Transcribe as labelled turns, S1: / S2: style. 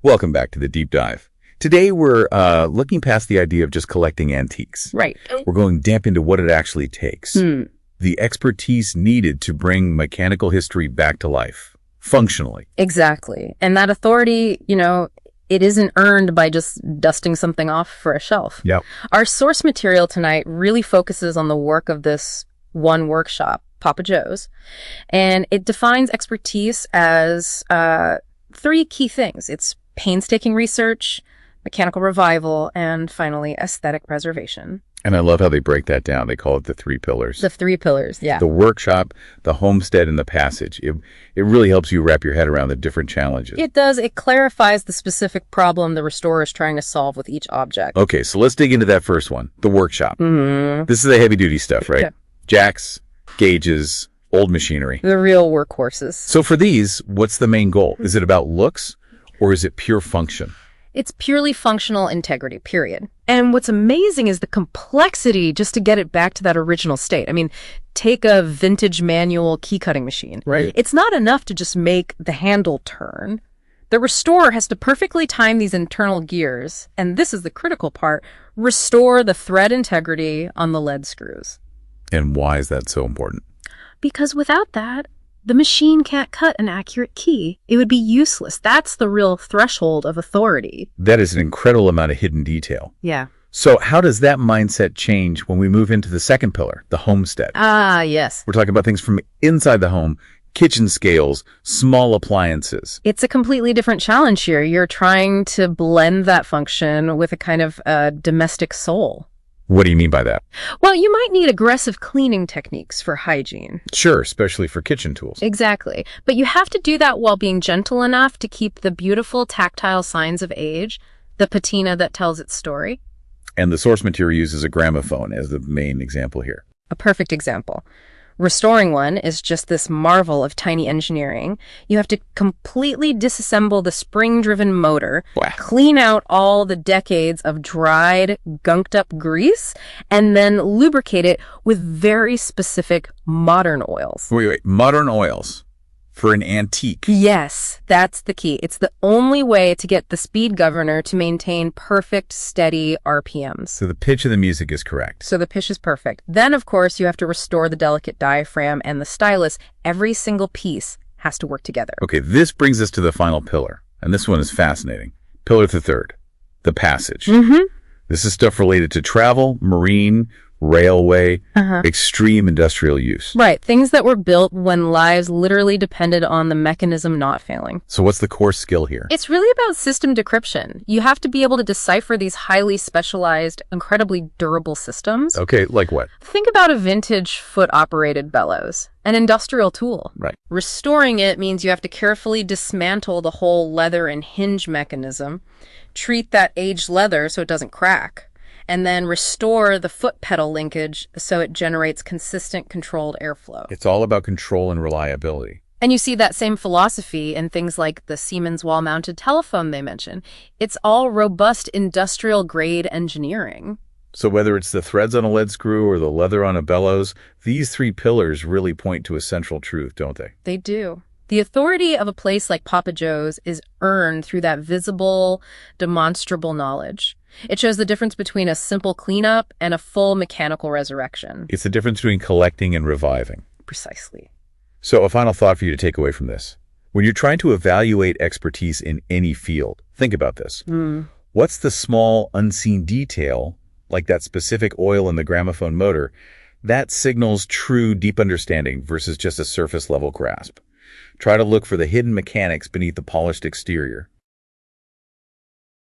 S1: Welcome back to the Deep Dive. Today we're looking past the idea of just collecting antiques.
S2: Right.
S1: We're going deep into what it actually takes. The expertise needed to bring mechanical history back to life, functionally.
S2: Exactly. And that authority, it isn't earned by just dusting something off for a shelf.
S1: Yep.
S2: Our source material tonight really focuses on the work of this one workshop, Papa Joe's, and it defines expertise as three key things. It's painstaking research, mechanical revival, and finally, aesthetic preservation.
S1: And I love how they break that down. They call it the three pillars.
S2: The three pillars, yeah.
S1: The workshop, the homestead, and the passage. It really helps you wrap your head around the different challenges.
S2: It does. It clarifies the specific problem the restorer is trying to solve with each object.
S1: Okay, so let's dig into that first one, the workshop. This is the heavy-duty stuff, right?
S2: Yeah.
S1: Jacks, gauges, old machinery.
S2: The real workhorses.
S1: So for these, what's the main goal? Is it about looks, or is it pure function?
S2: It's purely functional integrity, period. And what's amazing is the complexity just to get it back to that original state. I mean, take a vintage manual key cutting machine.
S1: Right.
S2: It's not enough to just make the handle turn. The restorer has to perfectly time these internal gears, and this is the critical part, restore the thread integrity on the lead screws.
S1: And why is that so important?
S2: Because without that, the machine can't cut an accurate key. It would be useless. That's the real threshold of authority.
S1: That is an incredible amount of hidden detail.
S2: Yeah.
S1: So how does that mindset change when we move into the second pillar, the homestead?
S2: Ah, yes.
S1: We're talking about things from inside the home, kitchen scales, small appliances.
S2: It's a completely different challenge here. You're trying to blend that function with a kind of domestic soul.
S1: What do you mean by that?
S2: Well, you might need aggressive cleaning techniques for hygiene.
S1: Sure, especially for kitchen tools.
S2: Exactly. But you have to do that while being gentle enough to keep the beautiful tactile signs of age, the patina that tells its story.
S1: And the source material uses a gramophone as the main example here.
S2: A perfect example. Restoring one is just this marvel of tiny engineering. You have to completely disassemble the spring-driven motor,
S1: Wow.
S2: clean out all the decades of dried, gunked-up grease, and then lubricate it with very specific modern oils.
S1: Wait. Modern oils for an antique.
S2: Yes, that's the key. It's the only way to get the speed governor to maintain perfect, steady RPMs.
S1: So the pitch of the music is correct.
S2: So the pitch is perfect. Then, of course, you have to restore the delicate diaphragm and the stylus. Every single piece has to work together.
S1: Okay, this brings us to the final pillar. And this one is fascinating. Pillar the third, the passage. This is stuff related to travel, marine, railway, extreme industrial use.
S2: Right, things that were built when lives literally depended on the mechanism not failing.
S1: So what's the core skill here?
S2: It's really about system decryption. You have to be able to decipher these highly specialized, incredibly durable systems.
S1: Okay, like what?
S2: Think about a vintage foot-operated bellows, an industrial tool.
S1: Right.
S2: Restoring it means you have to carefully dismantle the whole leather and hinge mechanism, treat that aged leather so it doesn't crack, and then restore the foot pedal linkage so it generates consistent, controlled airflow.
S1: It's all about control and reliability.
S2: And you see that same philosophy in things like the Siemens wall-mounted telephone they mention. It's all robust industrial-grade engineering.
S1: So whether it's the threads on a lead screw or the leather on a bellows, these three pillars really point to a central truth, don't they?
S2: They do. The authority of a place like Papa Joe's is earned through that visible, demonstrable knowledge. It shows the difference between a simple cleanup and a full mechanical resurrection.
S1: It's the difference between collecting and reviving.
S2: Precisely.
S1: So a final thought for you to take away from this. When you're trying to evaluate expertise in any field, think about this. What's the small, unseen detail, like that specific oil in the gramophone motor, that signals true, deep understanding versus just a surface-level grasp? Try to look for the hidden mechanics beneath the polished exterior.